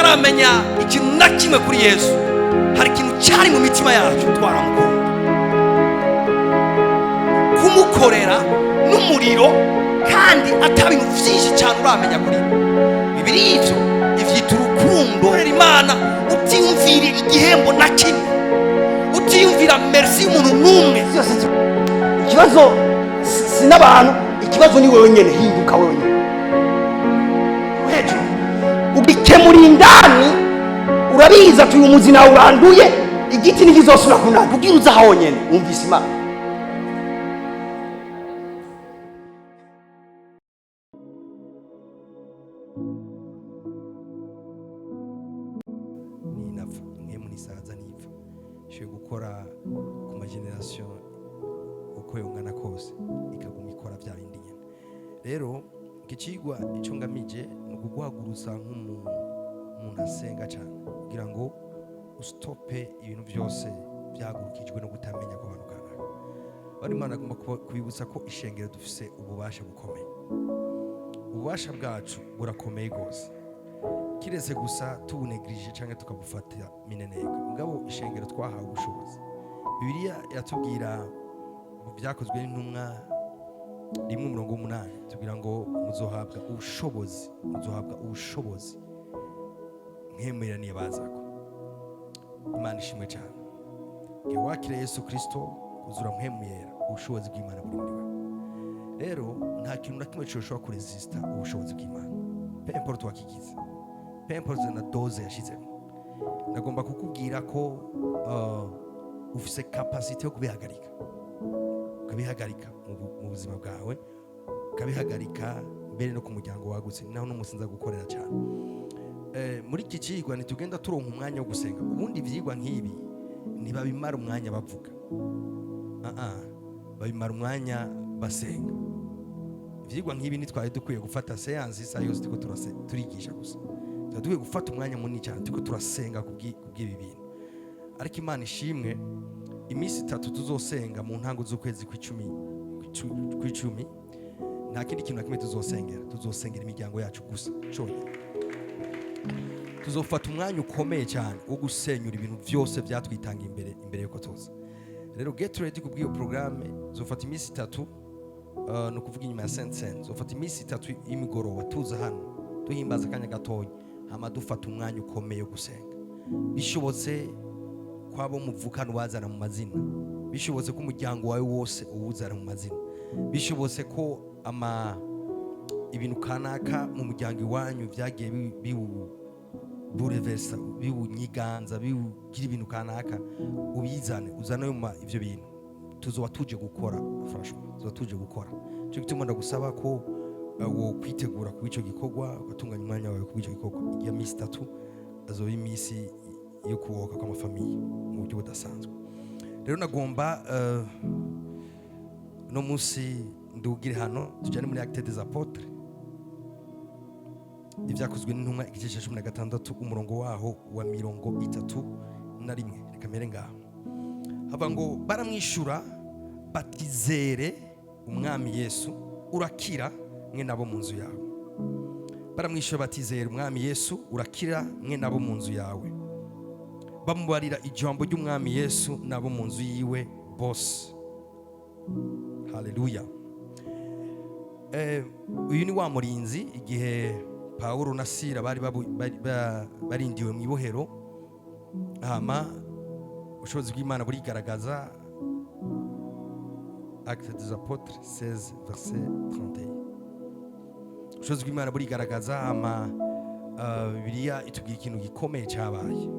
tutaramenya ikintu na kimwe kuri Yesu, hari ikintu cyari mu mitima yacu twaramukunda. Kumukorera n'umuriro kandi atabintu byinshi cyane uramenya kuri Bibiri ivyita urukundo. Imana utiyumvira igihembo na kimwe, utiyumvira merci y'umuntu n'umwe. Ikibazo si n'abantu, ikibazo ni wewe nyene. Hinduka wewe nyene, ubikemura indani. Urabiza ati uyu muzi nawe uranduye, igiti ntikizosubira kunana. Ubwira uza aho nyene wumvise Imana. Gukora ku mageneration uko yongana kose ikaguma ikora bya bindi nyene. Rero ikicigwa ico ngamije no kuguhagurusa nk'umuntu asenga cyane kugira ngo ustope ibintu byose byagurukijwe no kutamenya ko abantu kanaka. Bari Imana agomba kubibutsa ko ishengero dufise ububasha bukomeye. Ububasha bwacu burakomeye gose, kiretse gusa tubunegrije cyangwa tukabufatira mineneka. Mugabo ishengero twahawe ubushobozi. Bibiliya yatubwira mu byakozwe n'intumwa 1:8 tubwira ngo muzohabwa ubushobozi mwemeraniye bazako. Imana ishimwe cyane. Nge wakire Yesu Kristo uzura mwemuyera ubushobozi bw'Imana buri muri wewe. Rero nta kintu na kimwe cyoshobora kuresista ubushobozi bw'Imana. Peu importe wakigize, peu importe na doze yashizemo. Nagomba kukubwira ko ufise capacity yo kubihagarika. Ukabihagarika mu buzima bwawe, ukabihagarika mbere no ku muryango wagutse. Naho n'umusinza gukorera cyane. Muri iki kigwa nitugenda turonka umwanya wo gusenga. Ubundi ivyigwa nk'ibi ntibabimara umwanya bavuga. Babimara umwanya basenga. Ivyigwa nk'ibi nitwaye dukwiye gufata seance isa yose tuko turigisha gusa. Tugiye gufata umwanya munini cyane tuko turasenga kubw'ibi bintu. Ariko Imana ishimwe, iminsi 3 tuzosenga mu ntango z'ukwezi kw'icumi. Nta kindi kintu nakimwe tuzosengera imiryango yacu gusa cyonyine. Tuzofata umwanya ukomeye cyane wo gusenyura ibintu byose byatwitanga imbere yuko tuza. Rero get ready kubw'iyo programme. Zofata iminsi 3, no kuvuga inyuma ya Saint-Saint. Zofata iminsi 3 y'imigoroba tuza hano duhimbaza kanya gatonya, hama dufata umwanya ukomeye wo gusenga. Bishobotse kwabo muvukana wazana mu mazina, bishobotse ko umuryango wawe wose uwuzana mu mazina, bishobotse ko ibintu kanaka mu muryango iwanyu byagiye bureversa, biwunyiganza, biwugira ibintu kanaka, ubizane uzana ivyo bintu. Tuzoba tuje gukora franchement, tuzoba tuje gukora. Cyo gituma ndagusaba ko wo kwitegura ku ico gikorwa, ugatunganya umwanya wawe ku ico gikorwa. Ya minsi 3 azoba iminsi yo kubohoka kw'amafamiye mu buryo budasanzwe. Rero nagomba no munsi ndugire hano tujane muri Actes des Apôtres, ivyakozwe n'intumwa igice 16 umurongo waho wa 31. Reka mere ngaho hava ngo baramwishura batizere umwami Yesu urakira mwe nabo mu nzu yawe. Baramwishura batizere umwami Yesu urakira mwe nabo mu nzu yawe. Bamubarira ijambo ry'umwami Yesu nabo mu nzu yiwe bose. Haleluya. Uyu ni wa murinzi igihe Paulo na Sila bari barindiwe mu ibohero, hama ubushobozi bw'Imana burigaragaza. Actes des Apôtres 16 verset 31. Ubushobozi bw'Imana burigaragaza, hama Bibiliya itubwira ikintu gikomeye cyabaye.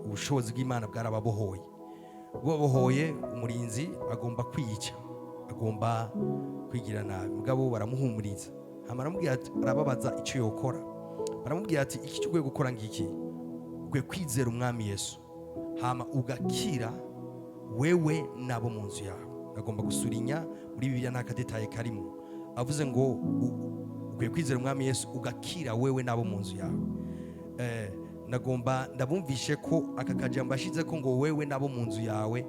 Ubushobozi bw'Imana bwarababohoye. Bobohoye umurinzi agomba kwiyica, agomba kwigira nabi. Mugabo baramuhumuriza, hama aramubwira ati arababaza icyo yokora. Baramubwira ati iki cyo gukora ngiki, ukwiye kwizera umwami Yesu hama ugakira wewe nabo mu nzu yawe. Agomba gusurinya muri Bibiliya nta kadetaye karimo, avuze ngo ukwiye kwizera umwami Yesu ugakira wewe nabo mu nzu yawe. Nagomba ndabumvishe ko aka kajambo ashize ko ngo wewe nabo mu nzu yawe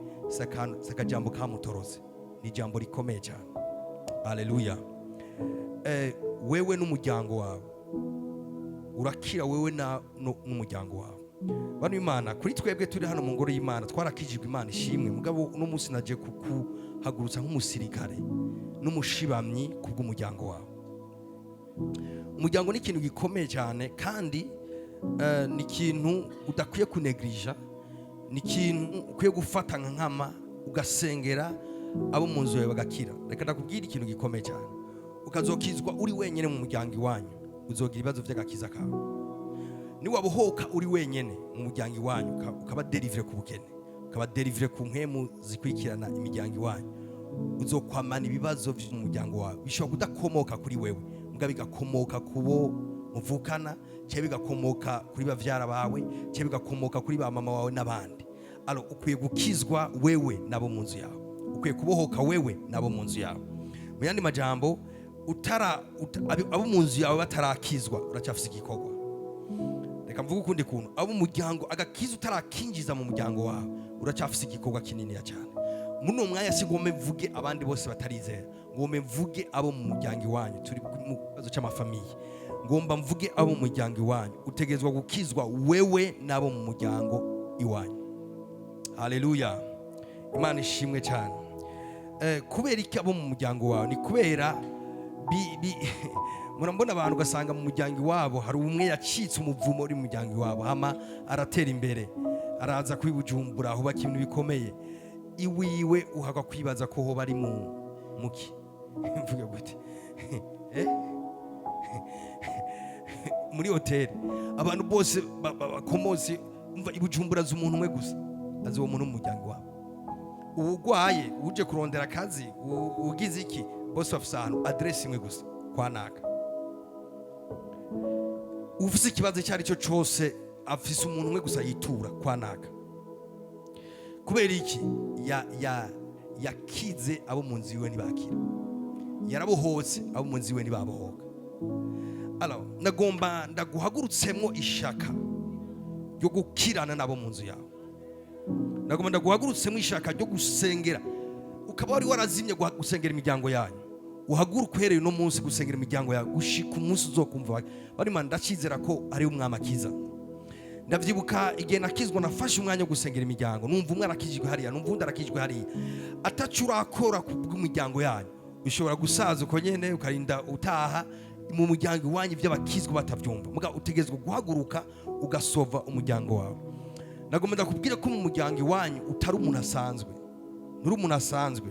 sakajambo kamutorose, ni jambo rikomeye cyane. Haleluya. Wewe n'umuryango wawe urakira wewe n'umuryango wawe. Bano Imana kuri twebwe turi hano mu ngoro y'Imana twarakijijwe, Imana ishimwe. Mugabo uno munsi naje kukuhagurutsa nk'umusirikare n'umushibamyi kubw'umuryango wawe. Umuryango ni ikintu gikomeye cyane, kandi ni ikintu udakwiye kunegrija, ni ikintu ukwiye gufata nkama ugasengera abo mu nzu yawe bagakira. Reka ndakubwira ikintu gikomeye cyane, ukazokizwa uri wenyene mu muryango iwanyu uzogira ibibazo by'agakiza kawe. Ni wabuhoka uri wenyene mu muryango iwanyu ukaba deliver ku bukene, ukaba deliver ku nkemu zikwikirana imiryango iwanyu, uzokwamana ibibazo byo mu muryango wawe. Bishobora kudakomoka kuri wewe, muga bigakomoka kubo muvukana, cyo bigakomoka kuri bavyara bawe, cyo bigakomoka kuri ba mama wawe n'abandi. Alo ukwiye gukizwa wewe nabo mu nzu yawe, ukwiye kubohoka wewe nabo mu nzu yawe. Mu yandi majambo, abo mu nzu yawe batarakizwa uracyafise igikorwa. Reka mvuge ukundi kuntu, abo umuryango agakiza utarakinjiza mu muryango wawe uracyafise igikorwa kinini cyane. Muno mwanya sigome mvuge abandi bose batarizera, ngombe mvuge abo mu muryango iwanyu. Turi mu kibazo cy'amafamiye, ngomba mvuge abo mu muryango iwanyu. Utegezwa gukizwa wewe nabo mu muryango iwanyu. Haleluya, Imana ishimwe cyane. Kubera iki abo mu muryango wawe? Ni kubera murambona abantu ugasanga mu muryango wabo hari umwe yacitse umuvumo uri mu muryango wabo, hama aratera imbere, araza kwibujumbura aho baki ibintu bikomeye, iwiwe uhagwa kwibaza ko ho bari muki mvuge gute muri hoteli abantu bose bakomoze umva ibujumbura z'umuntu umwe gusa, azi uwo muntu mu muryango wabo. Ubugwaye uje kurondera akazi ugize iki, bose bafise ahantu adresse imwe gusa kwa naka. Ufise ikibazo cyari cyo cyose afise umuntu umwe gusa yitura kwa naka. Kubera iki? Yakize abo mu nzu iwe ntibakira, yarabohotse abo mu nzu iwe ntibabohoka. Alors nagomba ndaguhagurutsemwo ishaka ryo gukirana nabo mu nzu yawe. Nagomba ndaguhagurutsemo ishaka ryo gusengera, ukaba wari warazimye gusengera imiryango yanyu. Uhaguruka uhereye no munsi gusengera imiryango yawe gushika umunsi uzokumva bari man ndakizera ko ari umwami akiza. Ndavyibuka igihe nakizwa nafashe umwanya wo gusengera imiryango, numva umwe arakijijwe hariya, numva undi arakijijwe hariya. Atacurakora kubw'imiryango yanyu, ushobora gusaza uko nyene ukarinda utaha mu muryango iwanyu by'abakizwa batavyumva. Muga utegezwe guhaguruka ugasova umuryango wawe. Nagomba ndakubwira ko mu muryango iwanyu utari umuntu asanzwe, nuri umuntu asanzwe.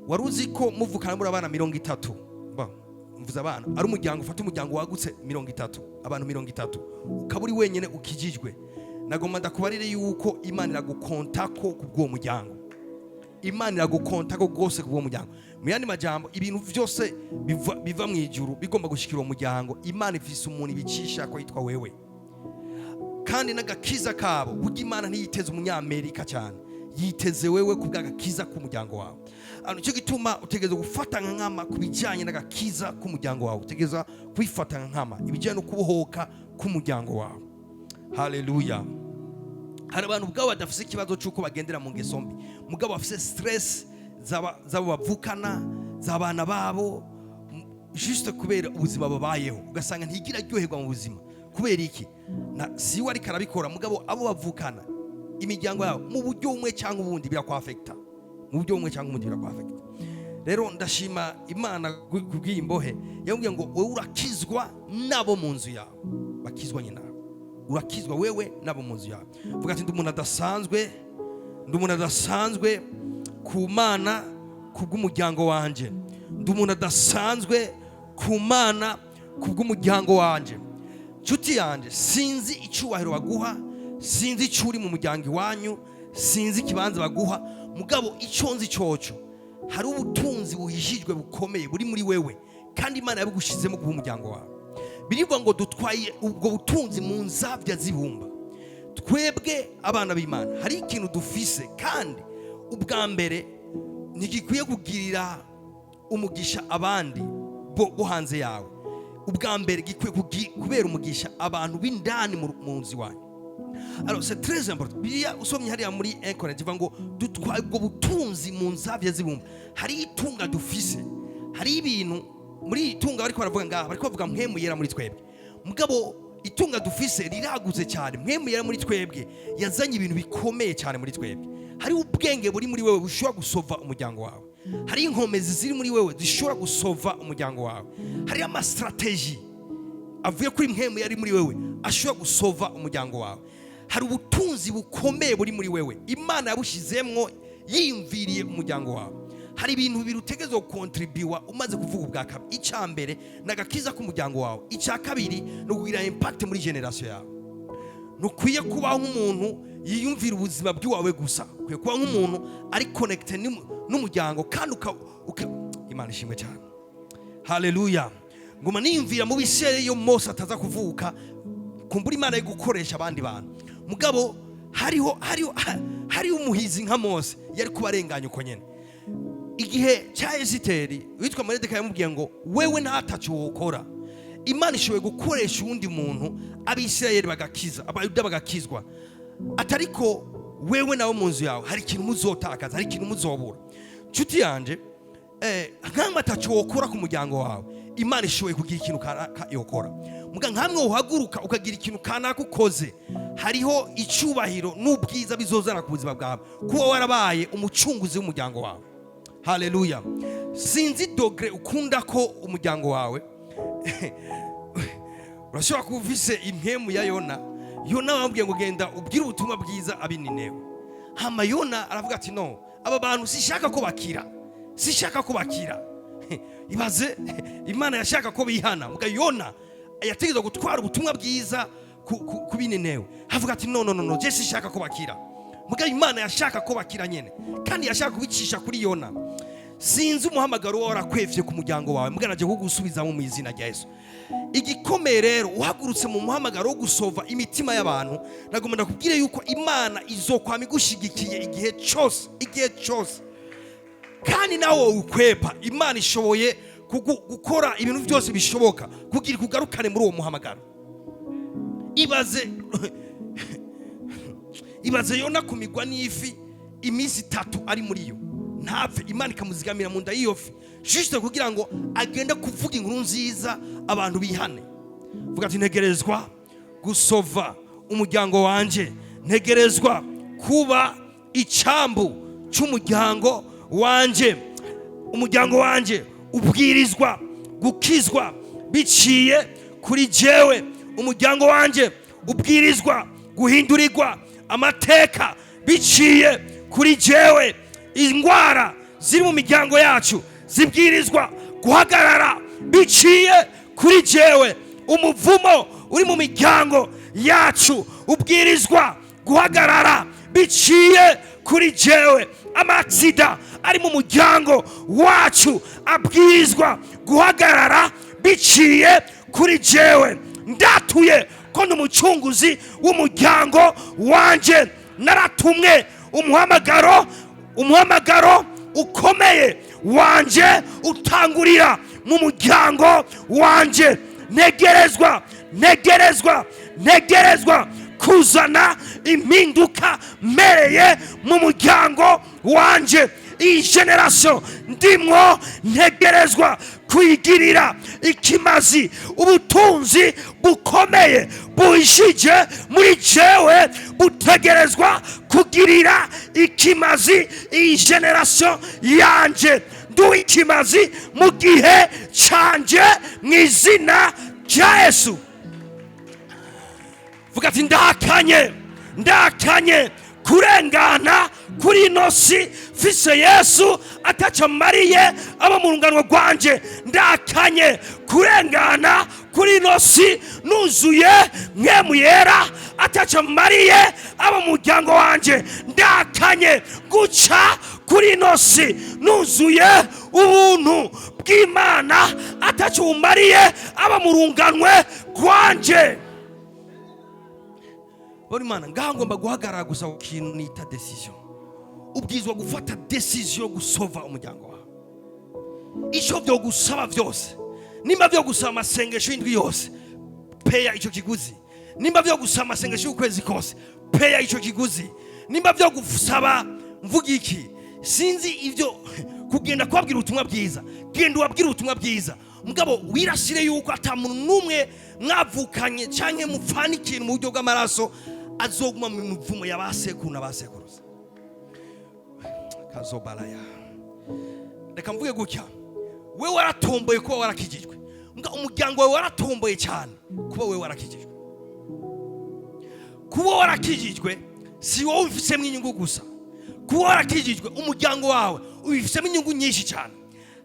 Waruzi ko muvukana muri abana 30, mvuze abana ari umuryango, ufata umuryango wagutse 30, abantu 30, ukaba uri wenyene ukijijwe. Nagomba ndakubarire yuko Imana iragukontako kubwo muryango, Imana iragukontako gose kubwo muryango. Mu yandi majambo, ibintu byose biva mu ijuru bigomba gushikira umuryango. Imana ifise umuntu ibicisha ko yitwa wewe, kandi n'agakiza kabo burya Imana ntiyiteze umunyamerika cyane, yiteze wewe kubw'agakiza k'umuryango wawe. Cyo gituma utegeza gufata nkama kubijyanye n'agakiza k'umuryango wawe, utegeza kwifata nkama ibijyanye no kubohoka k'umuryango wawe. Haleluya. Hari abantu ubwabo badafise ikibazo cy'uko bagendera mu ngeso mbi, mugabo bafise stress zabo bavukana, z'abana babo, juste kubera ubuzima babayeho, ugasanga ntigira ryoherwa mu buzima. Kubera iki? Si wari karabikora, mugabo abo bavukana imiryango yabo mu buryo umwe cyangwa ubundi birakwafecta, mu buryo umwe cyangwa ubundi birakwafecta. Rero ndashima Imana kubw'imbohe yambwiye ngo wewe urakizwa nabo mu nzu yawe, bakizwa nyina, urakizwa wewe nabo mu nzu yawe. Vuga ati ndi umuntu adasanzwe ku Mana kubw'umuryango wanje, ndi umuntu adasanzwe ku Mana kubw'umuryango wanje. Nshuti yanje, sinzi icyubahiro baguha, sinzi icyo uri mu muryango iwanyu, sinzi ikibanza baguha, mugabo icyo nzi cyoco hari ubutunzi buhishijwe bukomeye buri muri wewe, kandi Imana yabugushizemo ku muryango wawe. Birivuga ngo dutwaye ubwo butunzi mu nzabya zibumba. Twebwe abana b'Imana hari ikintu dufise, kandi ubwa mbere ntigikwiye kugirira umugisha abandi bo hanze yawe. Ubwa mbere gikwiye kubera umugisha abantu b'indani mu nzu wanyu. Alors c'est très important. Biriya usomye hariya muri 1 Corinthiens ivuga ngo dutwaye ubwo butunzi mu nzabya zibumba. Hari itunga dufise, hari ibintu muri itunga bariko baravuga ngaha, bariko bavuga mpemu yera muri twebwe. Mugabo itunga dufise riragutse cyane. Mwemu yari muri twebwe yazanye ibintu bikomeye cyane muri twebwe. Hari ubwenge buri muri wewe bushobora gusova umuryango wawe. Hari inkomezi ziri muri wewe zishobora gusova umuryango wawe. Hari ama strategy avuye kuri mwemu yari muri wewe ashobora gusova umuryango wawe. Hari ubutunzi bukomeye buri muri wewe Imana yabushizemwo yiyumviriye umuryango wawe. Hari ibintu birutegezwe gukontribuwa umaze kuvuga ubwa kabiri. Icya mbere nagakiza k'umuryango wawe. Icya kabiri no kugira impact muri generation yawe. Nukwiye kubaho nk'umuntu yiyumvira ubuzima bw'iwawe gusa. Ukwiye kuba nk'umuntu ari connected n'umuryango kandi Imana ishimwe cyane. Haleluya. Ngoma niyumvira mu bisere yo Mose ataza kuvuka kumbura Imana yo gukoresha abandi bantu. Mugabo hariho umuhizi nka Mose yari kubarenganya uko nyene. Igihe cya Esiteri witwa Moridekayi yamubwiye ngo wewe ntatacu wokora. Imana ishoboye gukoresha uwundi muntu Abisirayeli bagakiza, Abayuda bagakizwa. Atariko wewe nawe mu nzu yawe hari ikintu muzotakaza, hari ikintu muzobura. Nshuti yanje nkamwe atacu wokora ku muryango wawe Imana ishoboye kugira ikintu yokora. Muga nkamwe uhaguruka ukagira ikintu kanaka ukoze hariho icubahiro n'ubwiza bizozana ku buzima bwawe kuba warabaye umucunguzi w'umuryango wawe. Haleluya. Sinzi dogre ukunda ko umuryango wawe urashobora kuvise impemu ya Yona. Yona bamubwiye ngo genda ubwire ubutumwa bwiza abininewe. Hama Yona aravuga ati no, aba bantu sishaka ko bakira. Sishaka ko bakira. Ibaze Imana yashaka ko bihana. Muga Yona yategezwe gutwara ubutumwa bwiza kubininewe. Havuga ati no, je sishaka ko bakira. Muga Imana yashaka ko bakira nyene. Kandi yashaka kubicisha kuri Yona. Sinzi umuhamagaro warakwevye ku muryango wawe. Muga naje kugusubiza mu izina rya Yesu. Igikomeye rero uhagurutse mu muhamagaro wo gusova imitima y'abantu. Nagomba kubwire yuko Imana izokwama igushigikiye igihe cyose. Kandi nawe ukwepa Imana ishoboye gukora ibintu byose bishoboka kugira kugarukane muri uwo muhamagaro. Ibaze Yona kumigwa n'ifi iminsi 3 ari muri yo ntapfe. Imana ikamuzigamira mu nda y'iyo fi juste kugira ngo agende kuvuga inkuru nziza abantu bihane. Vuga ati ntegerezwa gusova umuryango wanje, ntegerezwa kuba icambu cy'umuryango wanje. Umuryango wanje ubwirizwa gukizwa biciye kuri jewe. Umuryango wanje ubwirizwa guhindurirwa amateka biciye kuri jewe. Ingwara ziri mu miryango yacu zibwirizwa guhagarara biciye kuri jewe. Umuvumo uri mu miryango yacu ubwirizwa guhagarara biciye kuri jewe. Amatsida ari mu muryango wacu abwirizwa guhagarara biciye kuri jewe. Ndatuye ko n'umucunguzi w'umuryango wanje. Naratumwe umuhamagaro ukomeye wanje utangurira mu muryango wanje. Negerezwa kuzana impinduka mereye mu muryango wanje. Iyi generation ndimwo ntegerezwa kwigirira ikimazi. Ubutunzi bukomeye buhishije muri jewe butegerezwa kugirira ikimazi iyi generation yanje. Nduwe ikimazi mu gihe canje mu izina rya Yesu. Vuga ati ndakanye kurengana kuri nosi fise Yesu ataca mariye aba mu rungano rwanje. Ndakanye kurengana kuri nosi nuzuye mwemu yera ataca mariye aba mu muryango wanje. Ndakanye guca kuri nosi nuzuye ubuntu bw'Imana ataca umariye aba mu runganwe rwanje. Bari Imana ngaha ngomba guhagarara gusa ku kintu nita decision. Ubwizwa gufata decision gusova umuryango wawe. Icyo byo gusaba byose, nimba byo gusaba amasengesho y'indwi yose, peya icyo kiguzi. Nimba byo gusaba amasengesho y'ukwezi kose, peya icyo kiguzi. Nimba byo gusaba mvuga iki, sinzi ibyo kugenda kwabwira ubutumwa bwiza, genda wabwira ubutumwa bwiza. mugabo wirasire yuko atamuntu numwe mwavukanye canke mupfana ikintu mu buryo bw'amaraso azoguma mu mivumo y'abasekuru n'abasekuruza. Kazobalaya. Reka mvuge gutya, we waratomboye kuba warakijijwe, mbwa umuryango wawe waratomboye cyane kuba we warakijijwe. Kuba warakijijwe si wowe ubifisemo inyungu gusa, kuba warakijijwe umuryango wawe ubifisemo inyungu nyinshi cyane.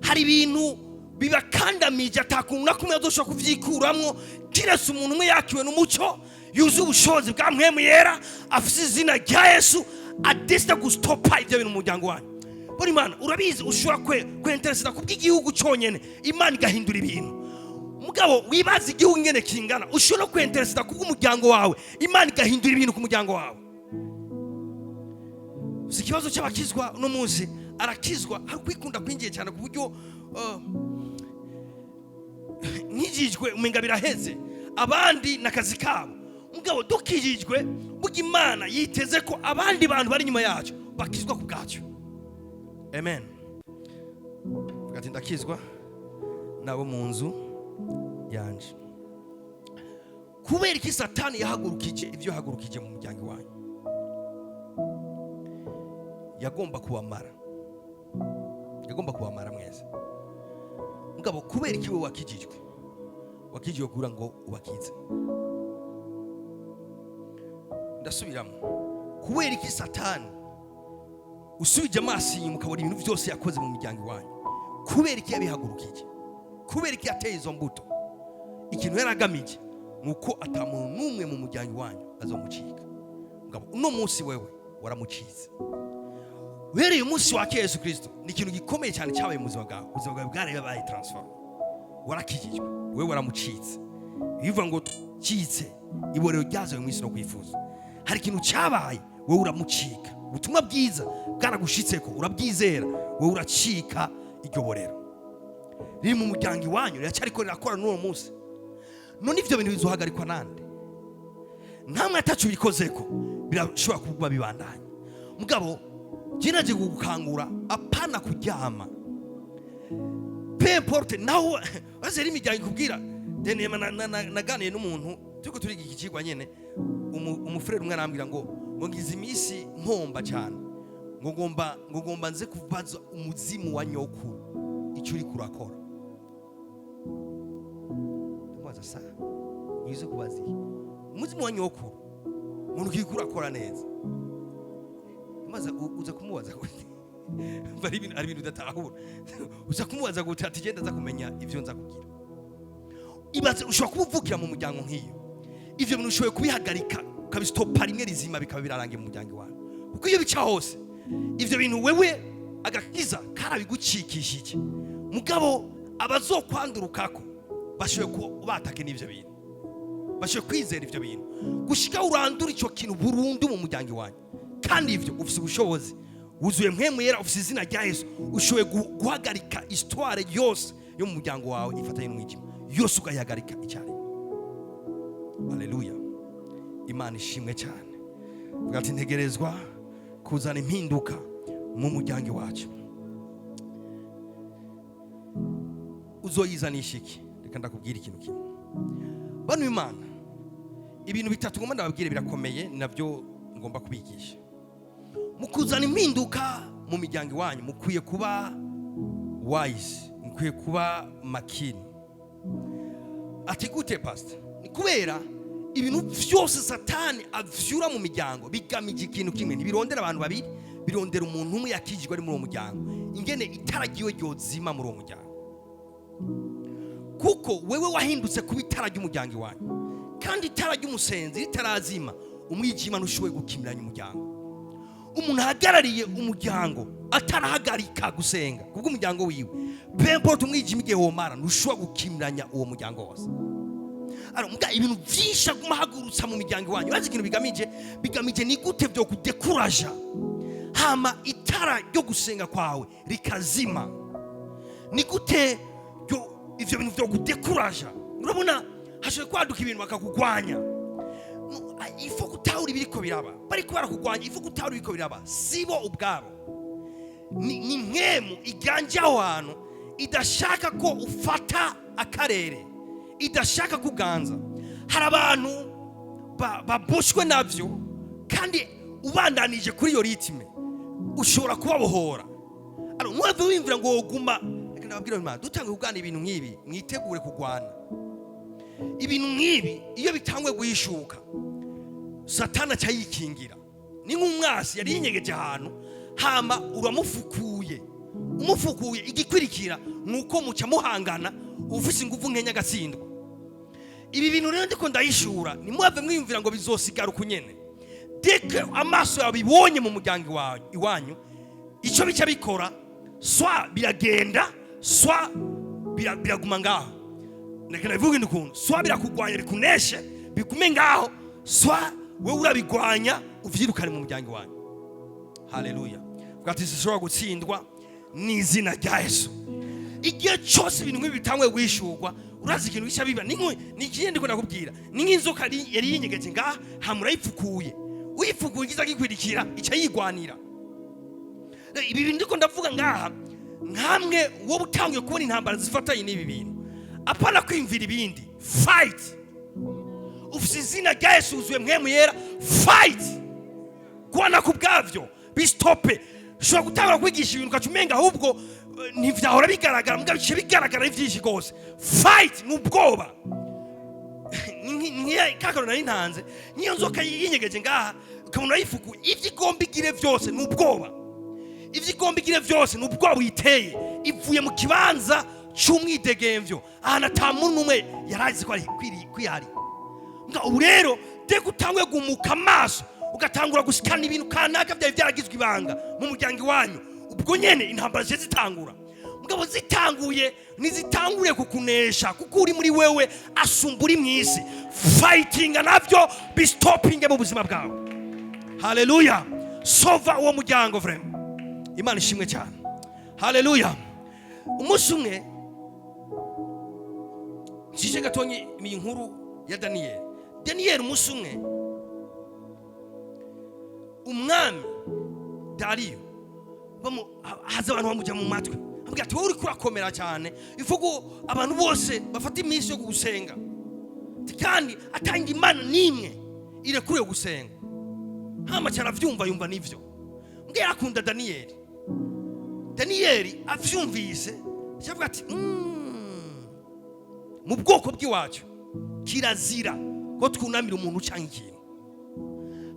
Hari ibintu bibakandamije atakuntu na kumwe azoshobora kuvyikuramwo kiretse umuntu umwe yakiwe n'umuco yuzuye ubushobozi bwa mpwemu yera afise izina rya Yesu adesita gustopa ibyo bintu mu muryango wanyu. Buri Imana urabizi ushobora kwenteresera kubw'igihugu cyonyene Imana igahindura ibintu. Mugabo wibaza igihugu ngene kingana ushobora kwenteresera kubw'umuryango wawe Imana igahindura ibintu ku muryango wawe. Si ikibazo cy'abakizwa no munsi arakizwa hari kwikunda kwinjiye cyane ku buryo nkijijwe umenga biraheze abandi nakazi kabo. Mugabo dukijijwe buga Imana yiteze ko abandi bantu bari nyuma yacu bakizwa ku bwacu. Amen. Bugati ndakizwa nabo mu nzu yanje. Kubera iki Satani yahagurukije ibyo yahagurukije mu muryango wanyu, yagomba kubamara mwese. Mugabo kubera iki we wakijijwe kugira ngo ubakize. Ndasubiramo, kubera iki Satani usubije amaso inyuma ukabona ibintu byose yakoze mu muryango wanyu, kubera iki yabihagurukije, kubera iki yateye izo mbuto. Ikintu yaragamije nuko atamuntu numwe mu muryango wanyu azomucika. Mugabo uno munsi wewe waramucize. Uhereye umunsi wa Yesu Kristo ni ikintu gikomeye cyane cyabaye mu buzima bwawe. Ubuzima bwawe bwarabaye transform. Warakijijwe, wewe waramucitse. Bivuga ngo citse iborero ryazo mu isi no kwifuza. Hari ikintu cyabaye wewe uramucika. Ubutumwa bwiza bwaragushitseko urabyizera, wewe uracika iryo borero. Riri mu muryango wanyu riracyariko rirakora n'uwo munsi. None ivyo bintu bizohagarikwa nande? Ntamwe atacu bikozeko birashobora kuba bibandanye. Mugabo jinaje gukangura apana kuryama. Peu importe naho azeri imiryango ikubwira denema naganiye n'umuntu tuko turi ikikigwa nyene umufrere umwe arambwira ngo ngize imisi nkomba cyane ngo ngomba nze kubaza umuzimu wa nyokuru icyo uri kurakora. Ndamaza sa nizo kubazi umuzimu wa nyokuru umuntu kikurakora neza. Maze uza kumubaza gute? Bari ibintu udatahura. Uza kumubaza gute ati genda za kumenya ivyo nza kugira. Ibaze ushobora kubuvukira mu muryango nk'iyo. Ivyo bintu ushoboye kubihagarika ukabistopa rimwe rizima bikaba birarangiye mu muryango wawe. Kuko iyo bica hose ivyo bintu wewe agakiza karabigucikishije. Mugabo abazokwandurukako bashoboye kubatake n'ivyo bintu. Bashoboye kwizera ivyo bintu. Gushika urandura ico kintu burundu mu muryango wanyu. Kandi ivyo ufise ubushobozi wuzuye mpwemu yera ufise izina rya Yesu ushoboye guhagarika histoire yose yo mu muryango wawe ifatanye n'umwijima yose ukayihagarika icyari. Haleluya. Imana ishimwe cyane. Bwati ntegerezwa kuzana impinduka mu muryango wacu. Uzoyizanisha iki? Reka ndakubwira ikintu kimwe. Bano Imana ibintu bitatu ngomba ndababwire birakomeye navyo ngomba kubigisha. Mukuzana impinduka mu miryango wanyu mukwiye kuba wise, mukwiye kuba makini. Ati gute pastor? Ni kubera ibintu byose Satani avyura mu miryango bigamije ikintu kimwe, ntibirondera abantu babiri, birondera umuntu umwe yakijijwe ari muri uwo muryango. Ingene itaragiwe ryozima muri uwo muryango. Kuko wewe wahindutse kuba itara ry'umuryango wanyu. Kandi itara ry'umusenzi ritarazima umwijima ntushoboye gukimiranya umuryango. Umuntu ahagarariye umuryango atarahagarika gusenga kubwo umuryango wiwe, peu importe umwijima igihe womara ntushobora gukimiranya uwo muryango wose. Muga ibintu byinshi agumahagurutsa mu miryango wanyu. Bazi ikintu bigamije ni gute byo kudekuraja hama itara ryo gusenga kwawe rikazima. Ni gute ivyo bintu byo kudekuraja. Urabona hashoboye kwaduka ibintu bakakugwanya. Ifo kutahura ibiriko biraba bari kubara kugwanya, ifo kutahura ibiriko biraba sibo ubwabo. Ni mwemu iganje ahantu idashaka ko ufata akarere idashaka kuganza. Hari abantu baboshwe navyo kandi ubandanije kuri iyo ritme ushobora kubabohora. Mwave wimvira ngo woguma, reka nababwira Imana dutange kugana ibintu nk'ibi mwitegure kugwana. Ibintu nk'ibi iyo bitangwe guhishuka Satana cyayikingira. Ni nk'umwasi yari yinyegeje ahantu hama uramufukuye. Umufukuye igikwirikira nuko muca muhangana ufise ingufu nkenya gatsindwa. Ibi bintu rero ndiko ndayishura ni mwave mwiyumvira ngo bizosigara kunyene. Deke amaso yabibonye mu muryango iwanyu ico bica bikora swa biragenda swa biraguma ngaho. Ndeke navuga indukuntu swa birakugwanya rikuneshe bigume ngaho swa wewe urabigwanya uvyirukane mu muryango wanyu. Haleluya. Bwati sishobora gutsindwa n'izina rya Yesu. Igihe cyose ibintu nk'ibi bitangwe guhishurwa urazi ikintu gica biba ni ikindi ndiko nakubwira ni nk'inzoka yari yinyegeje ngaha hamura yifukuye uyifukuye igiza gikwirikira ica yigwanira. Ibi bintu ndiko ndavuga ngaha nkamwe wo butangiye kubona intambara zifatanye n'ibi bintu apana kwimvira ibindi. Fight. Ufise izina rya Yesu uzuye mwemu yera. Fight. Kwana kubwavyo bistope. Shobora gutangura kwigisha ibintu kacumenga ahubwo ntivyahora bigaragara mugabe bice bigaragara ivyinshi gose. Fight n'ubwoba. Kakaro nari ntanze niyo nzoka yinyegeje ngaha ukabona yifuku ivyo igomba igire vyose n'ubwoba. Ivyo igomba igire vyose n'ubwoba uyiteye ivuye mu kibanza c'umwidegemvyo ahantu ata muntu umwe yarazi ko ari kwihari. Ubu rero de gutangwe gumuka amaso ugatangura gushikana ibintu kanaka byawe byaragizwe ibanga mu muryango wanyu. Ubwo nyene intambara zitangura. Mugabo zitanguye nizitangure kukunesha kuko uri muri wewe asumburi mwisi. Fighting navyo be stopping mu buzima bwawe. Haleluya. Sova uwo muryango vrem. Imana ishimwe cyane. Haleluya. Umunsi umwe nsije gatonye inkuru ya Daniel umunsi umwe umwami Dariyo haza abantu bamuja mu matwi ambwira ati wowe uri kurakomera cyane ivugo abantu bose bafata iminsi yo gusenga kandi atanga imana nimwe irekure gusenga. Hama cyara vyumva yumva nivyo mbwira akunda Daniel avyumvise cyavuga ati mu bwoko bw'iwacu kirazira ko twunamira umuntu cyangwa ikintu.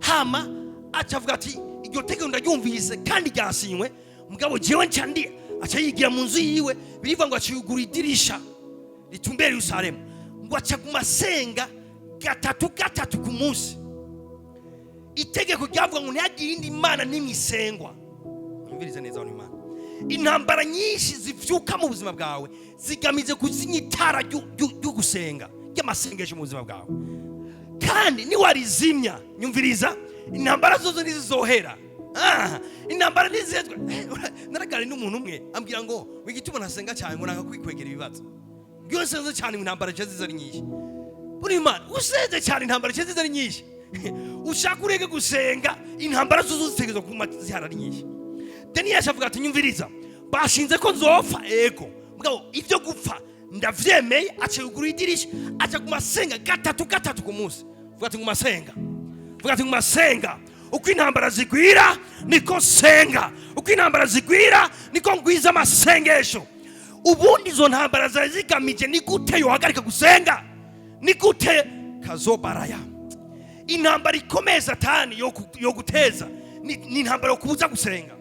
Hama acavuga ati iryo tegeko ndaryumvise kandi ryasinywe mugabo jewe ncandi aca yigira mu nzu yiwe biriva ngo aciyugura idirisha ritumbere Yerusalemu ngo acaguma senga gatatu ku munsi. Itegeko ryavuga ngo ntihagire indi mana n'imwisengwa. Umvirize neza wano Imana. Intambara nyinshi zivyuka mu buzima bwawe zigamize kuzinya itara ryo gusenga ry'amasengesho mu buzima bwawe kandi ni warizimya. Nyumviriza intambara zozo nizizohera. Intambara nizezwe. Naragari n'umuntu umwe ambwira ngo wigituma nasenga cyane ngo nanga kwikwegera ibibazo. Byose nzo cyane intambara cyaziza ari nyinshi. Buri Imana useze cyane intambara cyaziza ari nyinshi. Ushaka urege gusenga intambara zozo zitegezwe kuma zihara ari nyinshi. Daniel avuga ati nyumviriza bashinze ko nzopfa ego mugabo ivyo gupfa ndavyemeye acegura idirisha aca kumasenga gatatu ku munsi. Vuga ati ngumasenga uko intambara zigwira niko senga uko intambara zigwira niko ngwiza amasengesho. Ubundi izo ntambara zazigamije ni gute yohagarika gusenga ni gute kazobaraya. Intambara ikomeye Satani yo guteza ni intambara yo kubuza gusenga,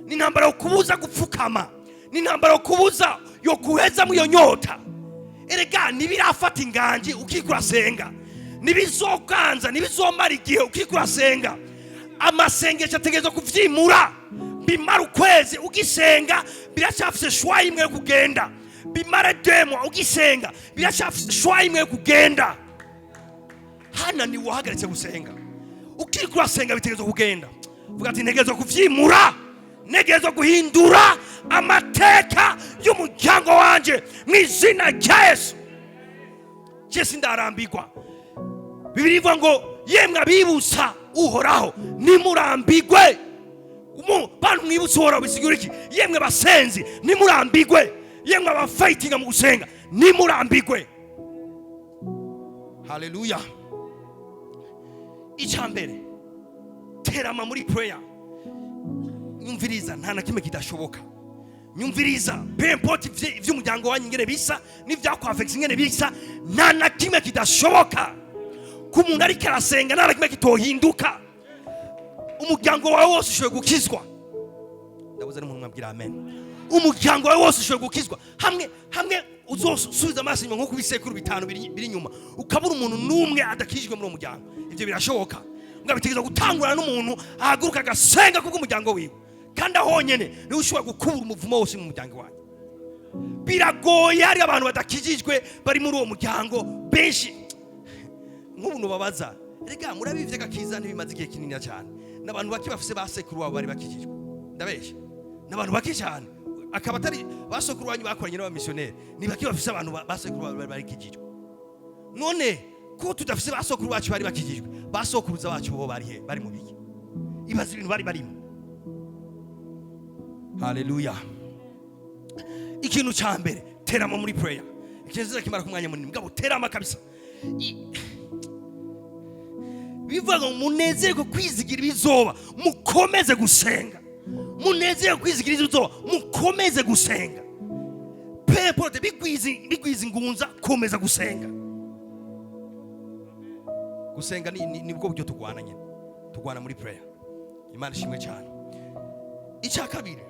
ni intambara yo kubuza gupfukama, ni intambara yo kubuza yo kuheza mu iyo nyota. Erega nibirafata inganje ukikura senga, nibizokanza nibizomara igihe ukikura senga. Amasengesho ategerezwa kuvyimura bimara ukwezi ugisenga biracafise shwa imwe yo kugenda, bimara demwa ugisenga biracafise shwa imwe yo kugenda. Hana ni wahagaritse gusenga ukikura senga bitegerezwa kugenda. Vuga ati ntegerezwa kuvyimura, ntegerezwa guhindura amateka y'umuryango wanje mw'izina rya Yesu. Jesi ndarambirwa. Bibiri ivuga ngo yemwe abibusa uhoraho nimurambirwe. Bantu mwibutsa uhoraho bisigura iki? Yemwe basenzi nimurambirwe, yemwe abafightinga mu gusenga nimurambigwe. Haleluya. Icyambere, terama muri prayer. Nyumviriza, nta na kimwe kidashoboka. Nyumviriza, peu importe ivy'umuryango wanyu ingene bisa n'ivyakwafex ingene bisa, nta na kimwe kidashoboka. Ku muntu ariko arasenga nta na kimwe kitohinduka. Umuryango wawe wose ushoboye gukizwa. Ndabuze n'umuntu mwabwira amen. Umuryango wawe wose ushoboye gukizwa. Hamwe uzosubiza amaso inyuma nko kubisekuru bitanu biri inyuma, ukabura umuntu n'umwe adakijijwe muri uwo muryango. Ivyo birashoboka. Ngabitegeza gutangurana n'umuntu ahaguruka agasenga kubw'umuryango wiwe. Kandi ahonyene niwe ushobora gukubura umuvumo wose mu muryango wawe. Biragoye, hari abantu badakijijwe bari muri uwo muryango benshi. Nk'ubuntu babaza, rega murabivye gakiza ntibimaze igihe kinini cyane. N'abantu baki bafise basekuru wabo bari bakijijwe. Ndabeshe. N'abantu baki cyane. Akaba atari basokuru wanyu bakoranye n'abamissionnaire. Ni baki bafise abantu basekuru wabo bari bakijijwe. None ko tudafise basokuru bacu bari bakijijwe, basokuruza bacu bo bari he? Bari mu biki? Ibaza ibintu bari barimo. Haleluya. Ikintu cya mbere, terama muri prayer. Ikintu kimara ku mwanya munini, mugabo terama kabisa. Bivuga munezerwe kwizigira ibizoba, mukomeze gusenga. Munezerwe kwizigira ibizoba, mukomeze gusenga. Pepote bigwiza ingunza, komeza gusenga. Gusenga ni bwo buryo tugwana nyine. Tugwana muri prayer. Imana ishimwe cyane. Icya kabiri,